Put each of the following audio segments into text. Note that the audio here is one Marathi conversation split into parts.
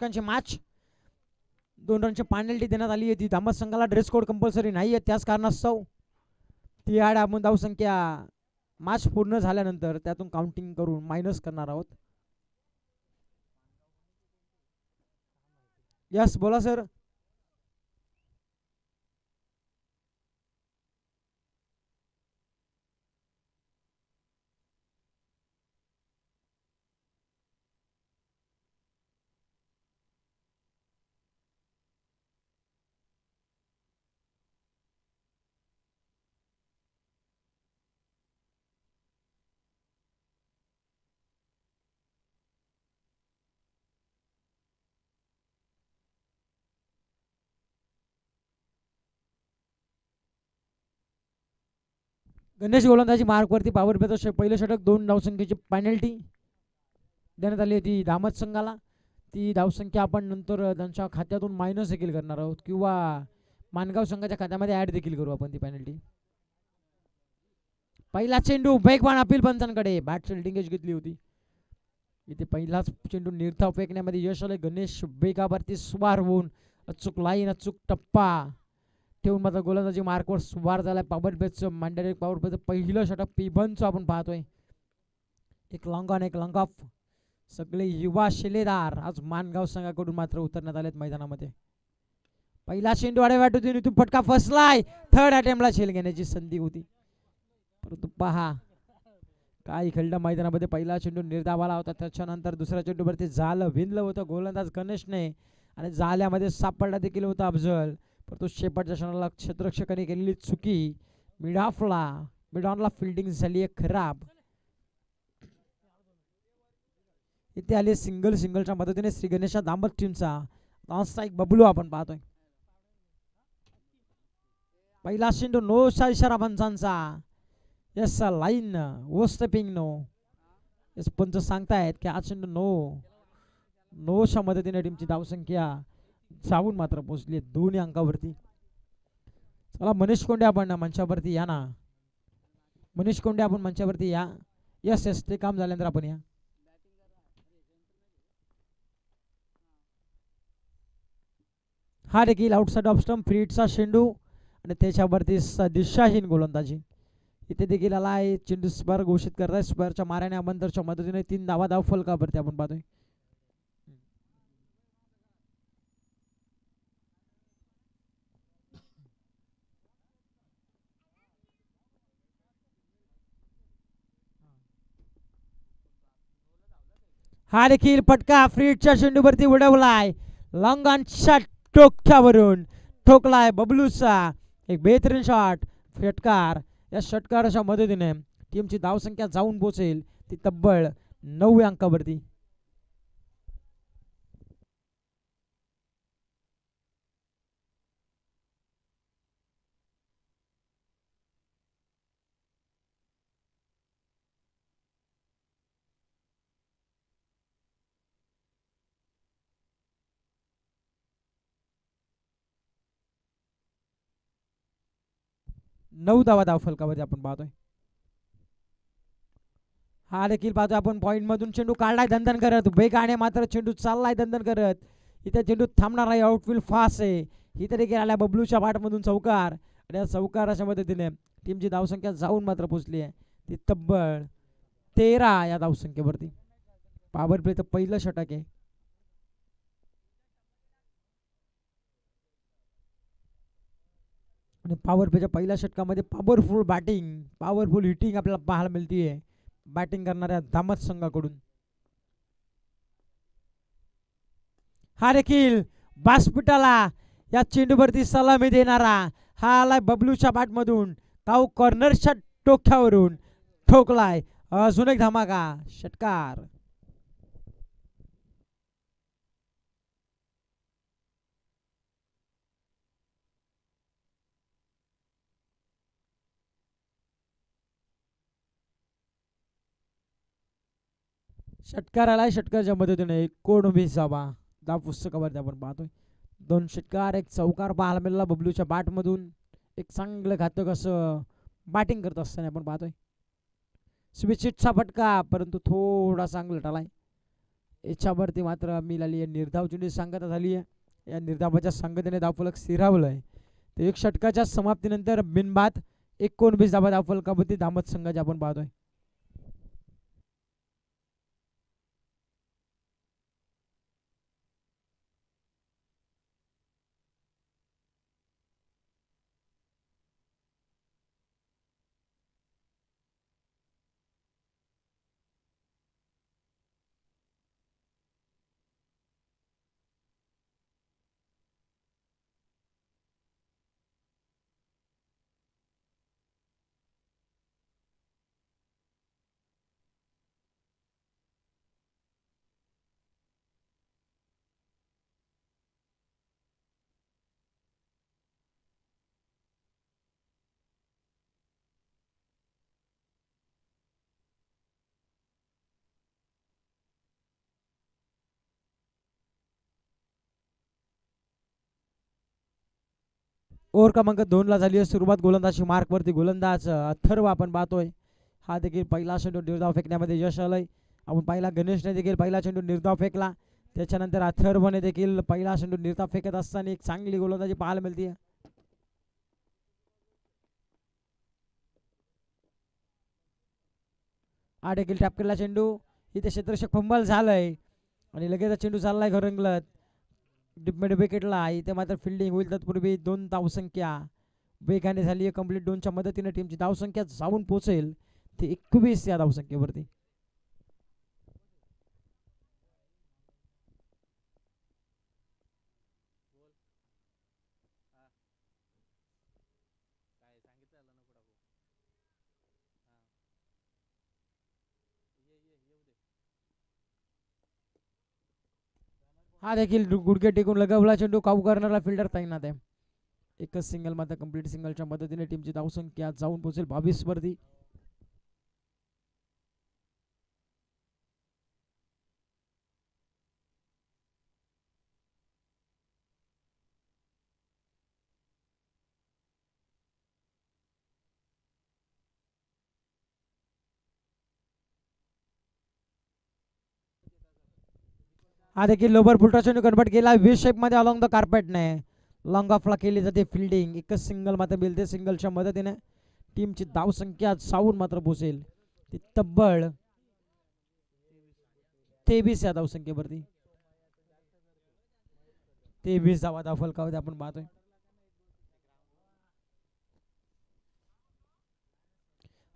षटकांची मॅच 2 रनची पेनल्टी देण्यात आली आहे. ती धामत संघाला ड्रेस कोड कंपल्सरी नाही आहे, त्याच कारणास्तव ती आपण धावसंख्या मॅच पूर्ण झाल्यानंतर त्यातून काउंटिंग करून मायनस करणार आहोत. यस बोला सर. गणेश गोलंदाजी मार्कवरती पॉवर प्लेचं पहिलं षटक 2 धावसंख्येची पेनल्टी देण्यात आली होती धामत संघाला. ती धावसंख्या आपण नंतर त्यांच्या खात्यातून मायनस देखील करणार आहोत किंवा मानगाव संघाच्या खात्यामध्ये ऍड देखील करू आपण ती पेनल्टी. पहिला चेंडू वेगवान अपील पंचांकडे, बॅट फिल्डिंग घेतली होती. इथे पहिलाच चेंडू निर्धाव फेकण्यामध्ये यश आले. गणेश वेगावरती स्वार होऊन अचूक लाईन अचूक टप्पा ठेवून मात्र गोलंदाजी मार्कवर स्वार झालाय. पॉवर प्लेचं मॅन्डेटरी पॉवर प्लेचं पहिलं षटक पिभनचं आपण पाहतोय. एक लॉंग ऑन एक लॉंग ऑफ. सगळे युवा शिलेदार आज मानगाव संघाकडून मात्र उतरण्यात आलेत मैदानामध्ये. पहिला चेंडू आडेवाटून इथून फटका फसलाय. थर्ड अटेम्प्टला झेल घेण्याची संधी होती, परंतु पहा काय खेळलं मैदानामध्ये. पहिला चेंडू निर्धावाला होता, त्याच्यानंतर दुसऱ्या चेंडूवरती झालं विणलं होतं गोलंदाज गणेशने आणि जाल्यामध्ये सापडला देखील होता अफजल, परंतु शेपटच्या क्षणाला क्षेत्ररक्षकाने केलेली चुकी. मिडॉनला फिल्डिंग झाली आहे खराब. इथे आले सिंगलच्या मदतीने श्री गणेशा दामत टीमचा नॉनस्ट्राईक बबलू आपण पाहतोय. पहिला चेंडू नोचा इशारा पंचांचा. यस लाईन ओ स्टेपिंग नो. यस पंच सांगतायत की हा चेंडू नोच्या मदतीने टीमची धावसंख्या जाऊन मात्र पोहोचली 2 अंकावरती. चला मनीष कोंडे आपण मंचावरती या ना. मनीष कोंडे आपण मंचावरती या. यस ते काम झाल्यानंतर आपण या. हा देखील आउटसाइड ऑफ स्टंप फ्रीटचा चेंडू आणि त्याच्यावरती दिशाहीन गोलंदाजी. इथे देखील आला आहे. चेंडू स्पर घोषित करताय. स्परच्या माऱ्याने अमंतरच्या मदतीने 3 धाव फलकावरती आपण पाहतोय. हा देखील फटका फ्रीटच्या चेंडूवरती उडवलाय. लॉंग ऑनच्या टोक्यावरून ठोकलाय बबलूचा. एक बेहतरीन शॉट. षटकार. या षटकाराच्या मदतीने टीमची धावसंख्या जाऊन पोहोचेल ती तब्बल 9 अंकावरती. नऊ धावा फलकावरती आपण पाहतोय. हा देखील पाहतोय आपण पॉइंट मधून चेंडू काढलाय दंदन करत. वेगाने मात्र चेंडू चाललाय दंदन करत. इथे चेंडू थांबणार आहे. आउटफील्ड फास्ट आहे. इथे देखील आल्या बबलूच्या बाटमधून चौकार आणि या चौकाराच्या मदतीने टीमची धावसंख्या जाऊन मात्र पोहोचली आहे ती तब्बल 13 या धावसंख्येवरती. पॉवर प्लेचं पहिलं षटक आहे. आणि पॉवर प्लेच्या पहिल्या षटकामध्ये पॉवरफुल बॅटिंग पॉवरफुल हिटिंग आपल्याला पाहायला मिळतीये बॅटिंग करणाऱ्या धामत संघाकडून. हा देखील बास्पिटाला या चेंडूवरती सलामी देणारा. हा आलाय बबलूच्या बॅटमधून. काऊ कॉर्नरच्या टोक्यावरून ठोकलाय. अजून एक धमाका षटकार. षटकार आलाय. षटकाच्या मदतीने 19 धाव पुस्तकावरती आपण पाहतोय. 2 षटकार 1 चौकार पाहायला मिळाला बबलूच्या बॅटमधून. एक चांगलं घातक असं बॅटिंग करत असताना आपण पाहतोय. स्विचिटचा फटका परंतु थोडा चांगला टालाय. याच्यावरती मात्र मिळाली आहे निर्धाव चेंडू सांगता झाली आहे. या निर्धावाच्या सांगतेने धावफलक स्थिरावलंय. तर एक षटकाच्या समाप्तीनंतर बिनबाद 19 धावा धावफलकावरती धामत संघाचे आपण पाहतोय. ओव्हर क्रमांक 2 ला झाली आहे सुरुवात. गोलंदाजी मार्कवरती गोलंदाज अथर्व आपण पाहतोय. हा देखील पहिला चेंडू निर्धाव फेकण्यामध्ये यश आलंय. आपण पहिला गणेशने देखील पहिला चेंडू निर्धाव फेकला. त्याच्यानंतर अथर्वने देखील पहिला चेंडू निर्धाव फेकत असताना एक चांगली गोलंदाजी पाहायला मिळते. हा देखील टॅप केला चेंडू. इथे क्षेत्ररक्षक फंबल झालंय आणि लगेच चेंडू चाललाय घरंगलत मिड विकेटला. इथे मात्र फिल्डिंग होईल तत्पूर्वी 2 धावसंख्या वेगाने झाली आहे कंप्लीट. 2च्या मदतीने टीमची धावसंख्या जाऊन पोहोचेल ते 21 या धावसंख्येवरती. हा देखील गुडघे टेकून लगावला चेंडू. काऊ करणारा फिल्डर तैनात आहे. एकच सिंगल मात्र कंप्लीट सिंगलच्या मदतीने टीमची धावसंख्या जाऊन पोहोचेल 22 वरती. हा देखील लोबर फुलटा चेंडू कन्वर्ट केला वी शेप मध्ये अलॉंग द कार्पेटने. लॉंग ऑफला केली जाते फिल्डिंग. एकच सिंगल मात्र मिळते. सिंगलच्या मदतीने टीमची धावसंख्या जाऊन मात्र पोहोचेल ती तब्बल 23 या धावसंख्येवरती. 23 धावा धावफलकावरती आपण पाहतोय.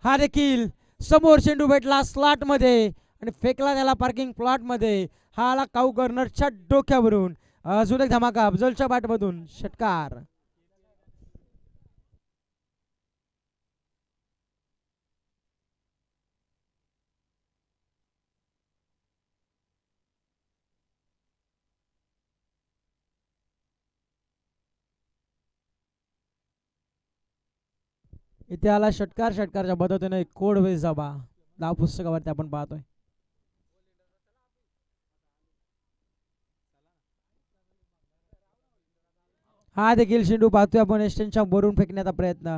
हा देखील समोर चेंडू भेटला स्लॉट मध्ये आणि फेकला त्याला पार्किंग प्लॉट मध्ये. हा आला काऊ कर्नरच्या डोक्यावरून. अजून एक धमाका अफजलच्या बॅटमधून षटकार. इथे आला षटकार. षटकारच्या मदतीने कोड वेज जाबा धाव पुस्तकावरती आपण पाहतोय. हा देखील चेंडू पाहतोय आपण एस्टनच्या वरून फेकण्याचा प्रयत्न.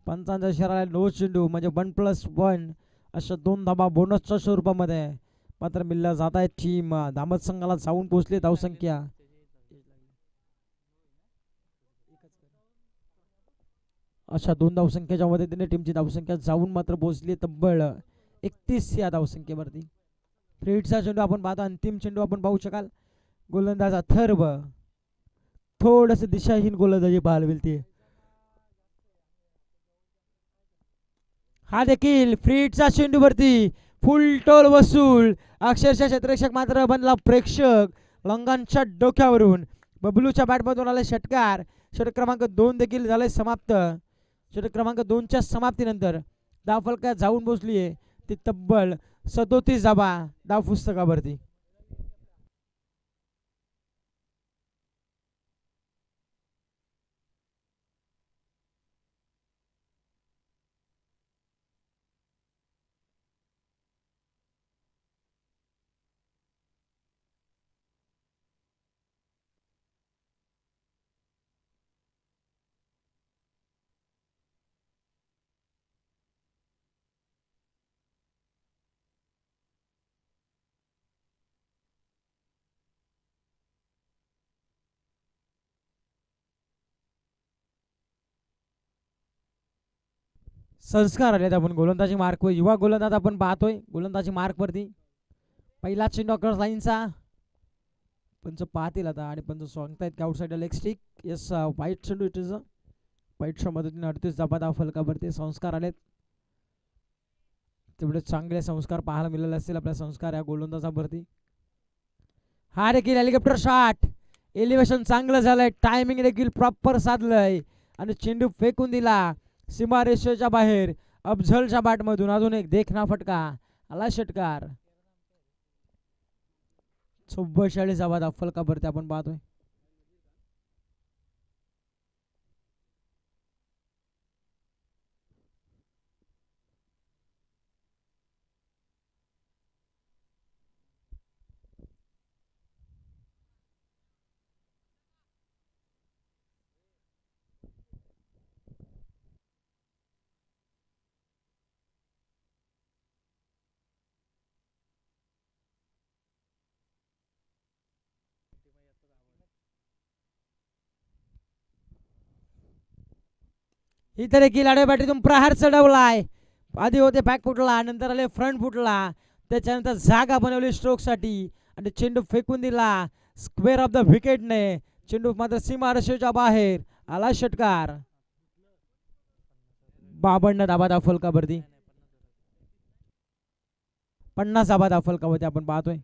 पंचांचा शहराला नो चेंडू म्हणजे 1+1 अशा 2 धाबा बोनसच्या स्वरूपामध्ये मात्र मिळल्या जात आहे. टीम धामत संघाला जाऊन पोहोचली धावसंख्या. अशा 2 धावसंख्येच्या मदतीने टीमची धावसंख्या जाऊन मात्र पोहोचली तब्बल 31 या धावसंख्येवरती. फ्रीडचा चेंडू आपण पाहतो. अंतिम चेंडू आपण पाहू शकाल. गोलंदाज अथर्व थोडस दिशाहीन गोलंदाजी पाहायला मिळते. हा देखील फ्रीडचा चेंडूवरती फुल टोल वसूल. अक्षरशः क्षेत्ररक्षक मात्र बनला प्रेक्षक. लंगांच्या डोक्यावरून बबलूच्या बॅटमधून आले षटकार. षटक क्रमांक 2 देखील झाले समाप्त. षटक क्रमांक 2च्या समाप्तीनंतर धावफलकात जाऊन पोहोचली आहे ती तब्बल 37 धावा धाव पुस्तकावरती. संस्कार आलेत आपण गोलंदाजी मार्कवर. युवा गोलंदाज आपण पाहतोय गोलंदाजी मार्कवरती. पहिला चेंडू क्रॉस लाईनचा. पंच पाहतील आता आणि पंच सांगतायत की आउटसाइड लेग स्टिक. येस वाईट चेंडू इट इज वाईटच्या मदतीने 38 धावा फलकावरती. संस्कार आलेत. तेवढे चांगले संस्कार पाहायला मिळाले असतील आपल्या संस्कार या गोलंदाजावरती. हा देखील हेलिकॉप्टर शॉट. एलिव्हेशन चांगलं झालंय. टायमिंग देखील प्रॉपर साधलंय आणि चेंडू फेकून दिला सीमारेषेच्या बाहेर. अफझलच्या बॅटमधून अजून एक देखना फटका. आला षटकार. 44 धावा फलकावरती आपण पाहतोय. इतर देखील आडव्या बॅटीतून प्रहार चढवलाय. आधी होते बॅक फुटला, नंतर आले फ्रंट फुटला. त्याच्यानंतर जागा बनवली स्ट्रोक साठी आणि चेंडू फेकून दिला स्क्वेअर ऑफ द विकेटने. चेंडू मात्र सीमारेषेच्या बाहेर. आला षटकार. 52 धावा फलकावरती. 50 धावा फलकावरती आपण पाहतोय.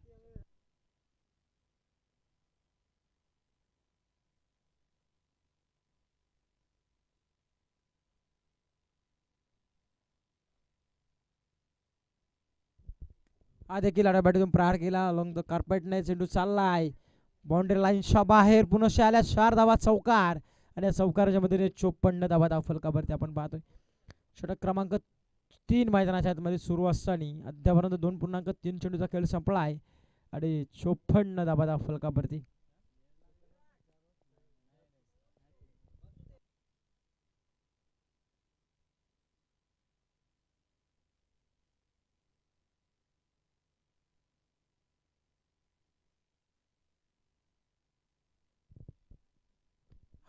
हा देखील आडव्या बॅटीतून प्रहार केला अलॉंग द कार्पेटने. चेंडू चाललाय बाउंड्री लाईनच्या बाहेर. पुन्हा आल्या 4 धावा चौकार आणि चौकाराच्या मधून 54 धावा फलकावरती आपण पाहतोय. षटक क्रमांक 3 मैदानाच्या आतमध्ये सुरू असताना अद्यापर्यंत 2.3 चेंडूचा खेळ संपलाय आणि 54 धावा फलकावरती.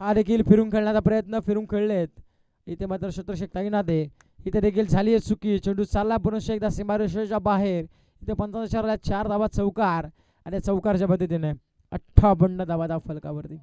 हा देखील फिरून खेळण्याचा प्रयत्न. फिरून खेळलेत इथे मात्र क्षेत्रक्षक ताईनाथे. इथे देखील झाली आहे चुकी. चेंडू चालला पुन्हा एकदा सीमारेषेच्या बाहेर. इथे 4 धावा चौकार आणि चौकारच्या पद्धतीने 58 धावा फलकावरती.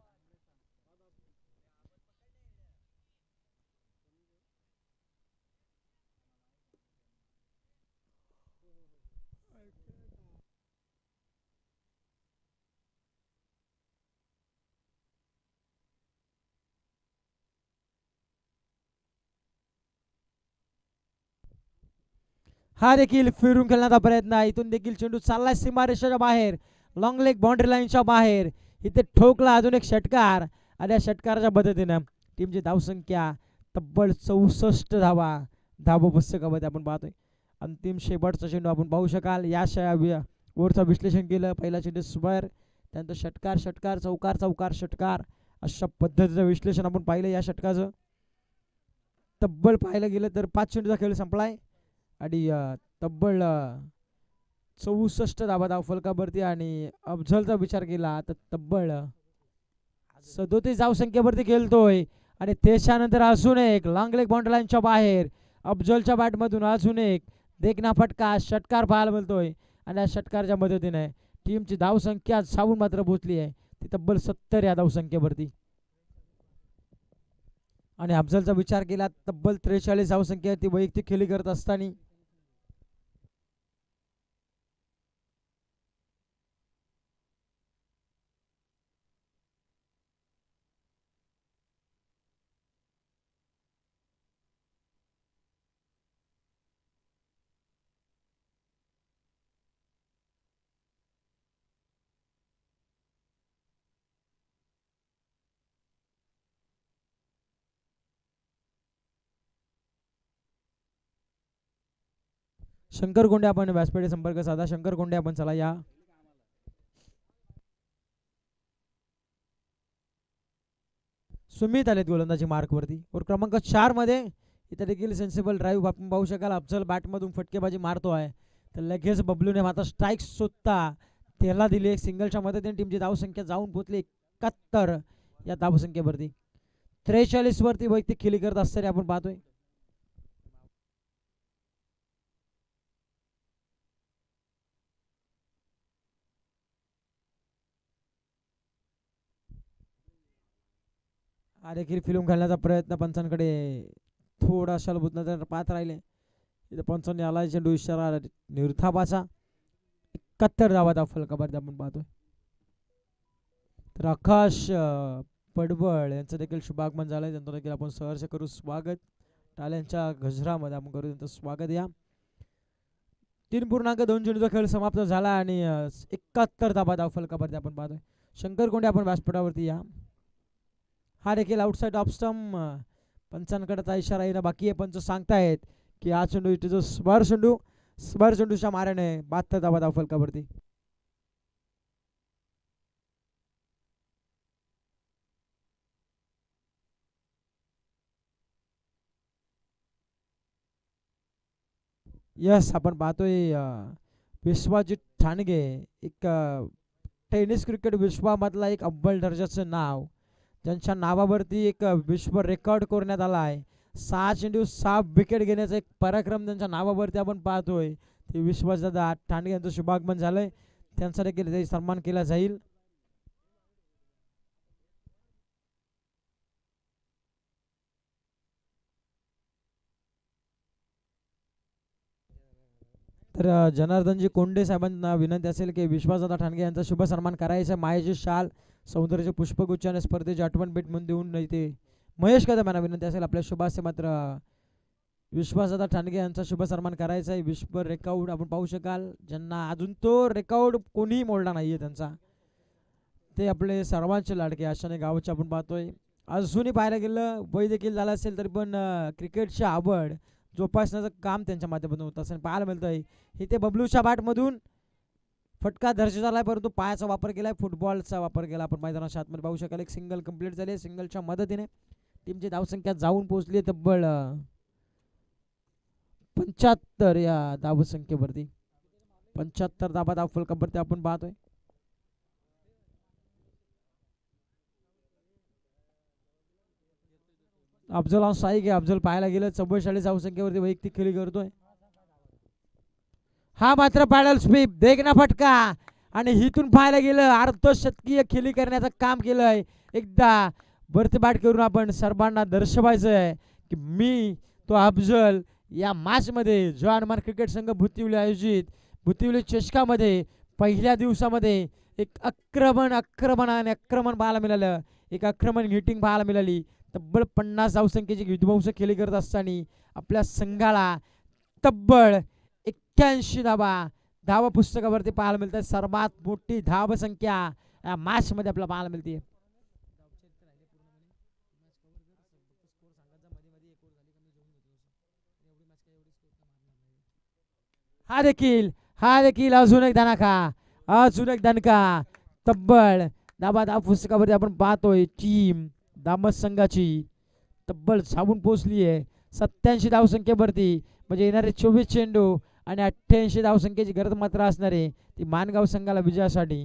हा देखील फिरून खेळण्याचा प्रयत्न. इथून देखील चेंडू चाललाय सीमारेषेच्या बाहेर. लॉंग लेग बाउंड्री लाईनच्या बाहेर. इथे ठोकला अजून एक षटकार आणि या षटकाराच्या पद्धतीने टीमची धावसंख्या तब्बल 64 धावा पुस्तकामध्ये आपण पाहतोय. अंतिम शेवटचा चेंडू आपण पाहू शकाल. या ओव्हरचं विश्लेषण केलं. पहिला चेंडू स्क्वेअर, त्यानंतर षटकार षटकार चौकार चौकार षटकार अशा पद्धतीचं विश्लेषण आपण पाहिलं. या षटकाचं तब्बल पाहायला गेलं तर 5 चेंडूचा खेळ संपलाय आणि तब्बल 64 धावा फलकावरती. आणि अफझलचा विचार केला तर तब्बल 37 धावसंख्येवरती खेळतोय. आणि त्याच्यानंतर अजून एक लॉंग लेग बाउंड्री लाईनच्या बाहेर अफझलच्या बॅटमधून अजून एक देखना फटका षटकार पाहायला मिळतोय. आणि या षटकारच्या मदतीने टीमची धावसंख्या जाऊन मात्र पोहोचली आहे ती तब्बल 70 या धावसंख्येवरती. आणि अफझलचा विचार केला तब्बल 43 धावसंख्या ती वैयक्तिक खेळी करत असताना. शंकर गोंडे आपण व्यासपीठ संपर्क साधा. शंकर गोंडे आपण चला या. सुमित आलेत गोलंदाजी मार्कवरती. और क्रमांक 4 मध्ये इथे देखील सेन्सिबल ड्राईव्ह आपण पाहू शकाल. अफझल बॅटमधून फटकेबाजी मारतोय तर लगेच बबलूने मात्र स्ट्राईक सुद्धा त्याला दिली. एक सिंगलच्या मदतीने टीमची धावसंख्या जाऊन पोहोचली 71 या धावसंख्येवरती. 43 वरती वैयक्तिक खेळी करत असताना आपण पाहतोय. हा देखील फिल्म घालण्याचा प्रयत्न पंचांकडे थोडाशा बुतण्याचा पाहत राहिले. इथे पंचांनी आला चेंडू इशारा निर्धावाचा 71 धावा फलकाबाद आपण पाहतोय. तर आकाश पडवळ यांचं देखील शुभागमन झालंय. त्यांचं देखील आपण सहर्ष करू स्वागत. टाळ्यांच्या गजरामध्ये आपण करू त्यांचं स्वागत. या 3.2 चेंडूचा खेळ समाप्त झाला आणि 71 धावा फलकाबाद आपण पाहतोय. शंकर कोंडे आपण व्यासपीठावरती या. हा देखील आउटसाइड ऑफ स्टंप. पंचांकडचा इशारा येणं बाकी आहे. पंच सांगतायत की हा चेंडू इथे जो स्वर चेंडूच्या माराने 72 धावा फलकावरती. यस आपण पाहतोय विश्वजित ठाणगे एक टेनिस क्रिकेट विश्वामधला एक अव्वल दर्जाचं नाव, ज्यांच्या नावावरती एक विश्व रेकॉर्ड करण्यात आला आहे. 6 चेंडू 6 विकेट घेण्याचा एक पराक्रम त्यांच्या नावावरती आपण पाहतोय. ते विश्वासदादा ठाणगे यांचं शुभागमन झालंय. त्यांचा देखील सन्मान केला जाईल. तर जनार्दनजी कोंडे साहेबांना विनंती असेल की विश्वासदादा ठाणगे यांचा शुभ सन्मान करायचा. मायेची शाल, सौंदर्याचे पुष्पगुच्छ आणि स्पर्धेची आठवण भेट म्हणून देऊन नाही. ते महेश कदम यांना विनंती असेल आपल्या शुभास्य मात्र विश्वासदादा ठाणगे यांचा शुभ सन्मान करायचा आहे. विश्व रेकॉर्ड आपण पाहू शकाल, ज्यांना अजून तो रेकॉर्ड कोणीही मोडला नाहीये त्यांचा. ते आपले सर्वांचे लाडके अशाने गावचे आपण पाहतोय. अजूनही पाहायला गेलं वय देखील झालं असेल तरी पण क्रिकेटची आवड जोपासण्याचं काम त्यांच्या माध्यमातून होत असं पाहायला मिळतंय. इथे बबलूच्या बॅटमधून फटका दर्जा झालाय, परंतु पायाचा वापर केलाय, फुटबॉलचा वापर केला. आपण मैदानाच्या आतमध्ये पाहू शकाल. एक सिंगल कंप्लीट झाले. सिंगलच्या मदतीने टीमची धावसंख्या जाऊन पोहोचली तब्बल 75 या धावसंख्येवरती. 75 धाव फलकावरती आपण पाहतोय. अफजल साईक अफजल पाहायला गेलं 44 धावसंख्येवरती वैयक्तिक खेळी करतोय. हा मात्र पॅडल स्वीप देखना फटका आणि हिथून पाहायला गेलं अर्धशतकीय खेळी करण्याचं काम केलंय. एकदा वरती बॅट करून आपण सर्वांना दर्शवायचंय की मी तो अफजल या मॅचमध्ये जॉनमान क्रिकेट संघ भुतिवली आयोजित भुतिवली चषकामध्ये पहिल्या दिवसामध्ये एक आक्रमण पाहायला मिळालं. एक आक्रमण हिटिंग पाहायला मिळाली. तब्बल 50 धावसंख्येची विध्वंस खेळी करत असताना आपल्या संघाला तब्बल 81 धावा पुस्तकावरती पाहायला मिळतात. सर्वात मोठी धावसंख्या या मॅच मध्ये आपल्याला पाहायला मिळते. हा देखील अजून एक दणका तब्बल धाव पुस्तकावरती आपण पाहतोय. टीम दामद संघाची तब्बल धावून पोहोचली आहे 87 धावसंख्येवरती. म्हणजे येणारे 24 चेंडू आणि 88 धावसंख्येची गरज मात्र असणारे ती मानगाव संघाला विजयासाठी.